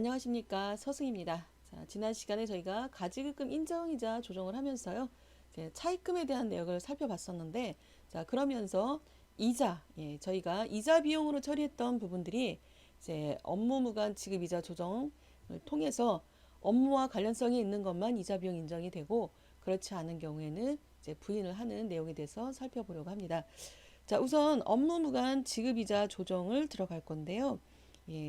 안녕하십니까, 서승입니다. 자, 지난 시간에 저희가 가지급금 인정이자 조정을 하면서요, 이제 차입금에 대한 내역을 살펴봤었는데, 자, 그러면서 이자, 저희가 이자 비용으로 처리했던 부분들이 이제 업무무관 지급이자 조정을 통해서 업무와 관련성이 있는 것만 이자 비용 인정이 되고, 그렇지 않은 경우에는 이제 부인을 하는 내용에 대해서 살펴보려고 합니다. 자, 우선 업무무관 지급이자 조정을 들어갈 건데요.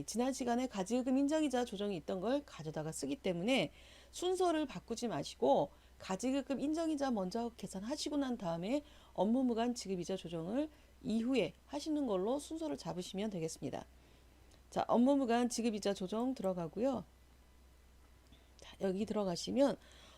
지난 시간에 가지금 인정이자 조정이 있던 걸 가져다가 쓰기 때문에 순서를 바꾸지 마시고 가지금 인정이자 먼저 계산하시고 난 다음에 업무무관 지급이자 조정을 이후에 하시는 걸로 순서를 잡으시면 되겠습니다. 자, 업무무관 지급이자 조정 들어가고요. 자, 여기 들어가시면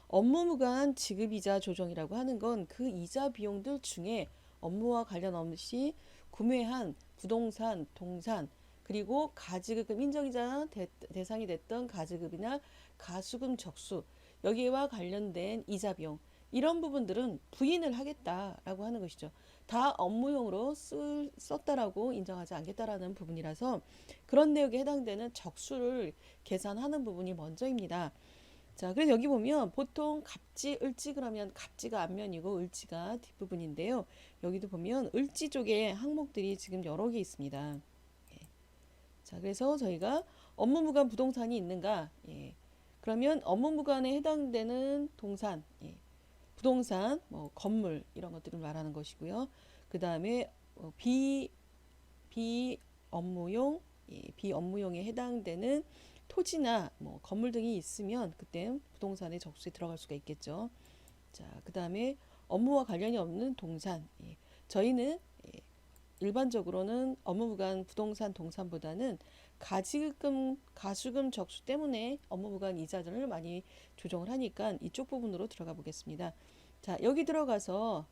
업무무관 지급이자 조정이라고 하는 건 그 이자 비용들 중에 업무와 관련 없이 구매한 부동산, 동산, 그리고 가지급 인정이자 대상이 됐던 가지급이나 가수금 적수, 여기와 관련된 이자 비용, 이런 부분들은 부인을 하겠다라고 하는 것이죠. 다 업무용으로 썼다라고 인정하지 않겠다라는 부분이라서 그런 내역에 해당되는 적수를 계산하는 부분이 먼저입니다. 자, 그래서 여기 보면 보통 갑지, 을지 그러면 갑지가 앞면이고 을지가 뒷부분인데요. 여기도 보면 을지 쪽에 항목들이 지금 여러 개 있습니다. 자, 그래서 저희가 업무무관 부동산이 있는가? 그러면 업무무관에 해당되는 동산, 부동산, 뭐 건물 이런 것들을 말하는 것이고요. 그 다음에 비업무용, 비업무용에 해당되는 토지나 뭐 건물 등이 있으면 그때 부동산의 적수에 들어갈 수가 있겠죠. 자, 그 다음에 업무와 관련이 없는 동산. 저희는 일반적으로는 업무무관 부동산 동산보다는 가지금, 가수금 적수 때문에 업무무관 이자를 많이 조정을 하니까 이쪽 부분으로 들어가 보겠습니다. 자, 여기 들어가서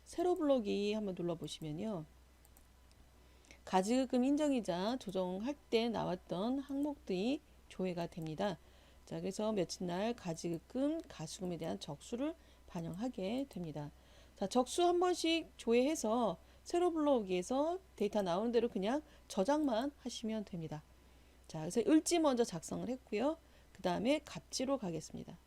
세로 블록이 한번 눌러보시면요. 가지금 인정이자 조정할 때 나왔던 항목들이 조회가 됩니다. 자, 그래서 며칠 날 가지금, 가수금에 대한 적수를 반영하게 됩니다. 자, 적수 한 번씩 조회해서 세로 블록에서 데이터 나오는 대로 그냥 저장만 하시면 됩니다. 자, 그래서 을지 먼저 작성을 했고요. 그 다음에 갑지로 가겠습니다.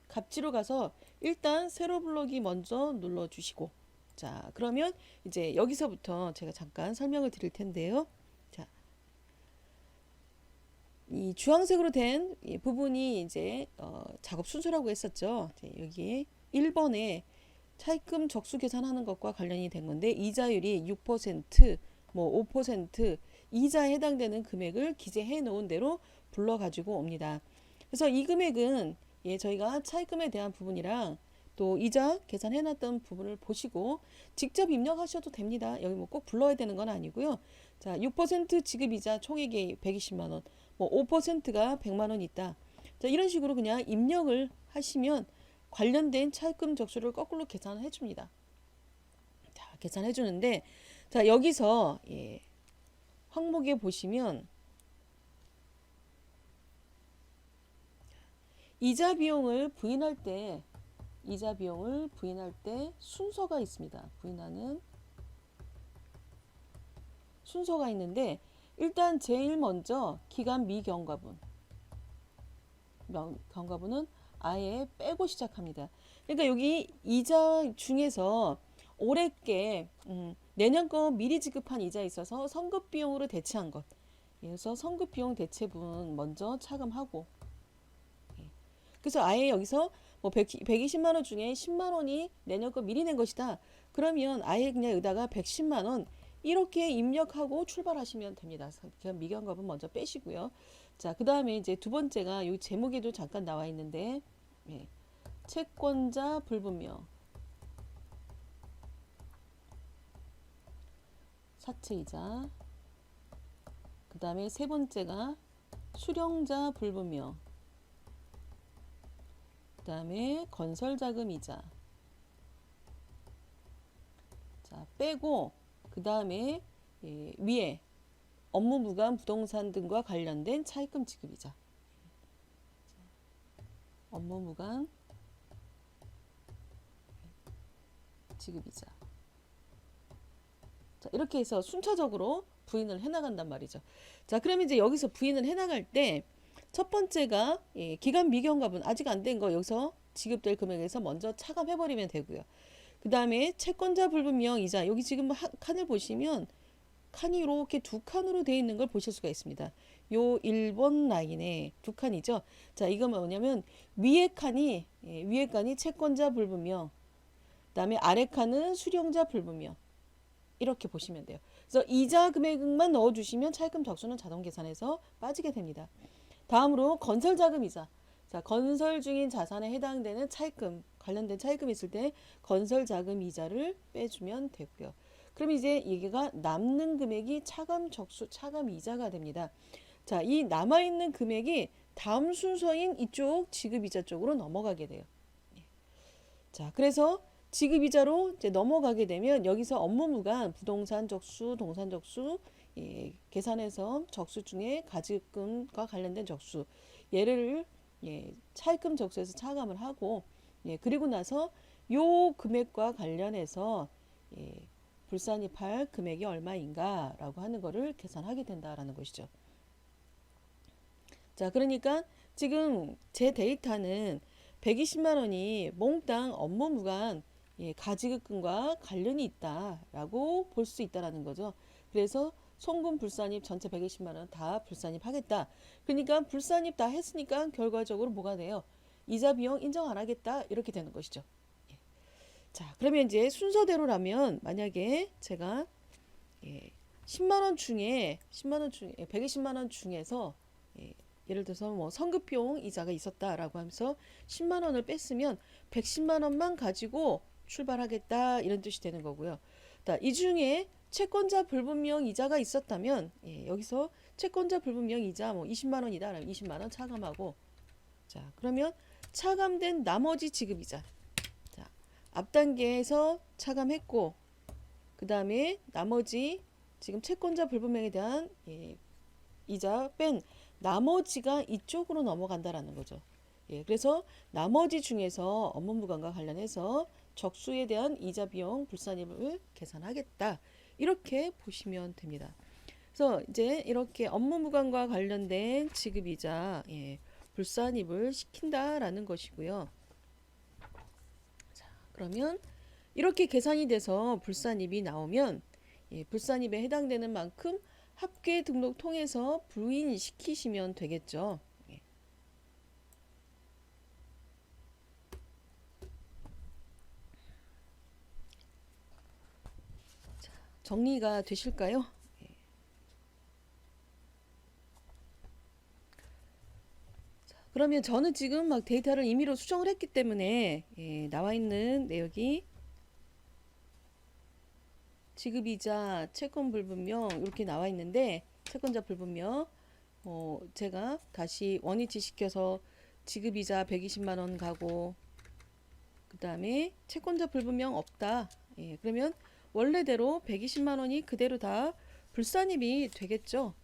갑지로 가서 일단 세로 블록이 먼저 눌러주시고, 자, 그러면 이제 여기서부터 제가 잠깐 설명을 드릴 텐데요. 자, 이 주황색으로 된 이 부분이 이제 작업 순서라고 했었죠. 여기 1번에 차입금 적수 계산하는 것과 관련이 된 건데 이자율이 6%, 뭐 5% 이자에 해당되는 금액을 기재해 놓은 대로 불러 가지고 옵니다. 그래서 이 금액은 저희가 차입금에 대한 부분이랑 또 이자 계산해 놨던 부분을 보시고 직접 입력하셔도 됩니다. 여기 뭐 꼭 불러야 되는 건 아니고요. 자, 6% 지급이자 총액이 120만 원, 뭐 5%가 100만 원 있다. 자, 이런 식으로 그냥 입력을 하시면 관련된 차입금 적수를 거꾸로 계산해 줍니다. 자, 계산해 주는데 자, 여기서 항목에 보시면 이자 비용을 부인할 때 순서가 있습니다. 부인하는 순서가 있는데 일단 제일 먼저 기간 미경과분 경과분은 아예 빼고 시작합니다. 그러니까 여기 이자 중에서 올해께 내년 거 미리 지급한 이자 있어서 성급 비용으로 대체한 것. 그래서 성급 비용 대체분 먼저 차감하고. 그래서 아예 여기서 뭐 120만 원 중에 10만 원이 내년 거 미리 낸 것이다. 그러면 아예 그냥 여기다가 110만 원 이렇게 입력하고 출발하시면 됩니다. 그냥 미경과분 먼저 빼시고요. 자, 그 다음에 이제 두 번째가 이 제목에도 잠깐 나와 있는데 채권자 불분명 사채이자, 그 다음에 세 번째가 수령자 불분명, 그 다음에 건설자금이자. 자, 빼고 그 다음에 위에 업무무관 부동산 등과 관련된 차입금 지급이자. 업무무관 지급이자. 자, 이렇게 해서 순차적으로 부인을 해나간단 말이죠. 자, 그러면 이제 여기서 부인을 해나갈 때 첫 번째가 기간 미경과분 아직 안 된 거 여기서 지급될 금액에서 먼저 차감해버리면 되고요. 그 다음에 채권자 불분명 이자 여기 지금 칸을 보시면 칸이 이렇게 두 칸으로 되어 있는 걸 보실 수가 있습니다. 요 1번 라인에 두 칸이죠. 자, 이건 뭐냐면 위에 칸이 채권자 불분명, 그다음에 아래 칸은 수령자 불분명 이렇게 보시면 돼요. 그래서 이자 금액만 넣어주시면 차입금 적수는 자동 계산해서 빠지게 됩니다. 다음으로 건설자금 이자. 자, 건설 중인 자산에 해당되는 차입금, 관련된 차입금이 있을 때 건설자금 이자를 빼주면 되고요. 그럼 이제 이게가 남는 금액이 차감 적수, 차감 이자가 됩니다. 자, 이 남아있는 금액이 다음 순서인 이쪽 지급이자 쪽으로 넘어가게 돼요. 자, 그래서 지급이자로 이제 넘어가게 되면 여기서 업무무관, 부동산 적수, 동산 적수, 계산해서 적수 중에 가지급금과 관련된 적수, 얘를 차입금 적수에서 차감을 하고, 그리고 나서 요 금액과 관련해서 불산입할 금액이 얼마인가라고 하는 거를 계산하게 된다라는 것이죠. 자, 그러니까 지금 제 데이터는 120만 원이 몽땅 업무무관 가지급금과 관련이 있다라고 볼 수 있다라는 거죠. 그래서 송금 불산입 전체 120만 원 다 불산입하겠다. 그러니까 불산입 다 했으니까 결과적으로 뭐가 돼요? 이자 비용 인정 안 하겠다 이렇게 되는 것이죠. 자, 그러면 이제 순서대로라면 만약에 제가 10만 원 중에 120만 원 중에서 예를 들어서 뭐 성급비용 이자가 있었다라고 하면서 10만 원을 뺐으면 110만 원만 가지고 출발하겠다 이런 뜻이 되는 거고요. 이 중에 채권자 불분명 이자가 있었다면 여기서 채권자 불분명 이자 뭐 20만 원이다 라면 20만 원 차감하고, 자, 그러면 차감된 나머지 지급이자, 자, 앞 단계에서 차감했고 그 다음에 나머지 지금 채권자 불분명에 대한 이자 뺀 나머지가 이쪽으로 넘어간다라는 거죠. 그래서 나머지 중에서 업무무관과 관련해서 적수에 대한 이자 비용 불산입을 계산하겠다 이렇게 보시면 됩니다. 그래서 이제 이렇게 업무무관과 관련된 지급이자 불산입을 시킨다라는 것이고요. 자, 그러면 이렇게 계산이 돼서 불산입이 나오면 불산입에 해당되는 만큼 합계 등록 통해서 부인시키시면 되겠죠. 자, 정리가 되실까요? 자, 그러면 저는 지금 막 데이터를 임의로 수정을 했기 때문에 나와 있는 내역이 지급이자 채권 불분명 이렇게 나와 있는데, 채권자 불분명 제가 다시 원위치 시켜서 지급이자 120만 원 가고 그 다음에 채권자 불분명 없다. 그러면 원래대로 120만 원이 그대로 다 불산입이 되겠죠.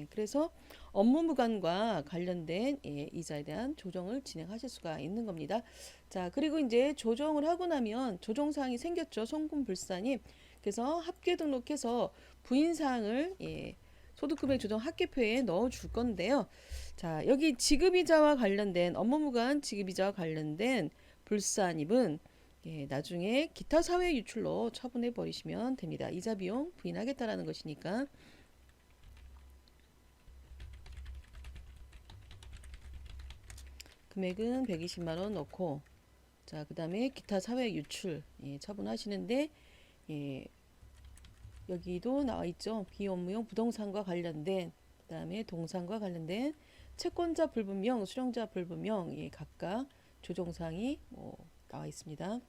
그래서 업무무관과 관련된 이자에 대한 조정을 진행하실 수가 있는 겁니다. 자, 그리고 이제 조정을 하고 나면 조정사항이 생겼죠. 송금 불산입. 그래서 합계 등록해서 부인사항을 소득금액 조정 합계표에 넣어 줄 건데요. 자, 여기 지급이자와 관련된 업무무관 지급이자와 관련된 불산입은 나중에 기타 사회 유출로 처분해 버리시면 됩니다. 이자 비용 부인하겠다라는 것이니까. 금액은 120만 원 넣고, 자, 그 다음에 기타 사회 유출 처분하시는데 여기도 나와 있죠. 비업무용 부동산과 관련된, 그 다음에 동산과 관련된 채권자 불분명, 수령자 불분명 각각 조정사항이 나와 있습니다.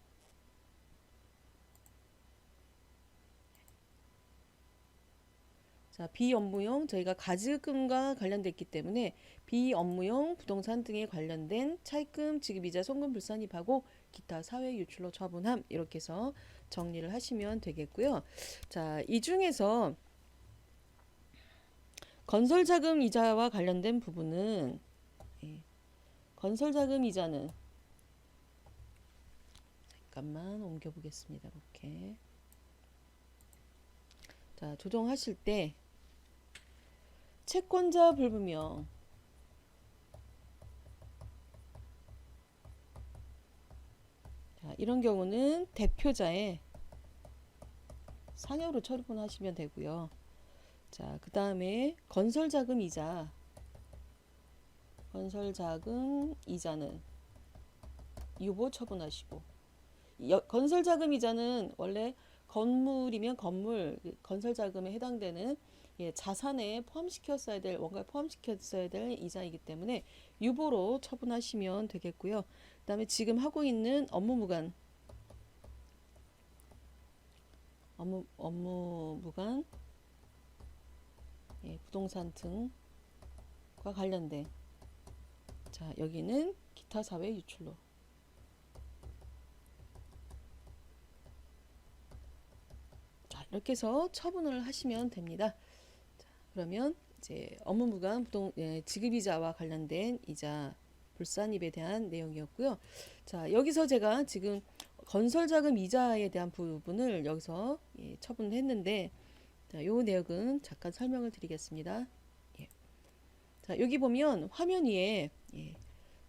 자, 비업무용 저희가 가지급금과 관련됐기 때문에 비업무용 부동산 등에 관련된 차입금, 지급이자, 송금 불산입하고 기타 사회 유출로 처분함 이렇게 해서 정리를 하시면 되겠고요. 자, 이 중에서 건설자금 이자와 관련된 부분은 건설자금 이자는 잠깐만 옮겨 보겠습니다. 이렇게 자, 조정하실 때 채권자 불분명. 자, 이런 경우는 대표자의 상여로 처분하시면 되고요. 자, 그 다음에 건설자금 이자. 건설자금 이자는 유보 처분하시고, 건설자금 이자는 원래 건물이면 건물 건설자금에 해당되는 자산에 포함시켰어야 될, 원가에 포함시켰어야 될 이자이기 때문에 유보로 처분하시면 되겠고요. 그 다음에 지금 하고 있는 업무 무관 부동산 등과 관련된, 자, 여기는 기타 사회 유출로. 자, 이렇게 해서 처분을 하시면 됩니다. 자, 그러면 이제 업무 무관 지급이자와 관련된 이자 불산입에 대한 내용이었고요. 자, 여기서 제가 지금 건설자금 이자에 대한 부분을 여기서 처분했는데, 자, 요 내용은 잠깐 설명을 드리겠습니다. 예. 자, 여기 보면 화면 위에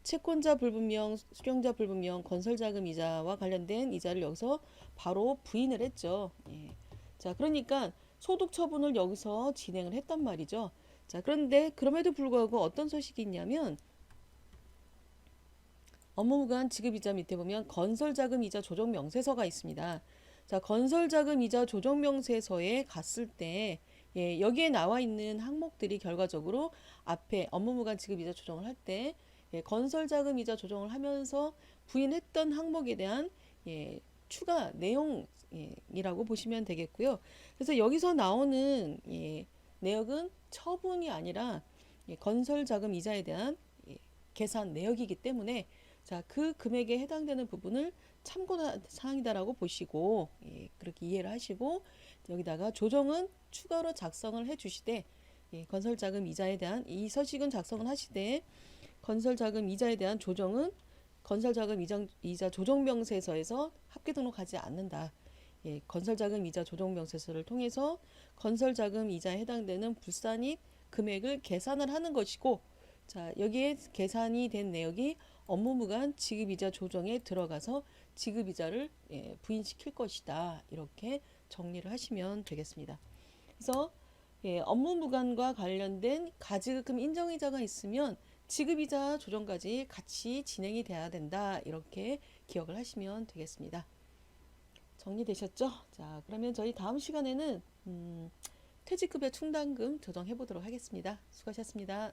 채권자 불분명, 수령자 불분명, 건설자금 이자와 관련된 이자를 여기서 바로 부인을 했죠. 자, 그러니까 소득 처분을 여기서 진행을 했단 말이죠. 자, 그런데 그럼에도 불구하고 어떤 소식이 있냐면, 업무무관 지급이자 밑에 보면 건설자금이자 조정명세서가 있습니다. 자, 건설자금이자 조정명세서에 갔을 때 여기에 나와 있는 항목들이 결과적으로 앞에 업무무관 지급이자 조정을 할 때 건설자금이자 조정을 하면서 부인했던 항목에 대한 추가 내용이라고 보시면 되겠고요. 그래서 여기서 나오는 내역은 처분이 아니라 건설자금 이자에 대한 계산 내역이기 때문에, 자, 그 금액에 해당되는 부분을 참고 사항이다라고 보시고 그렇게 이해를 하시고, 여기다가 조정은 추가로 작성을 해 주시되, 건설자금 이자에 대한 이 서식은 작성을 하시되, 건설자금 이자에 대한 조정은 건설자금 이자 조정명세서에서 합계 등록하지 않는다. 건설자금 이자 조정명세서를 통해서 건설자금 이자에 해당되는 불산입 금액을 계산을 하는 것이고, 자, 여기에 계산이 된 내역이 업무무관 지급이자 조정에 들어가서 지급이자를 부인시킬 것이다. 이렇게 정리를 하시면 되겠습니다. 그래서 업무무관과 관련된 가지급금 인정이자가 있으면 지급이자 조정까지 같이 진행이 돼야 된다. 이렇게 기억을 하시면 되겠습니다. 정리되셨죠? 자, 그러면 저희 다음 시간에는 퇴직급여 충당금 조정해 보도록 하겠습니다. 수고하셨습니다.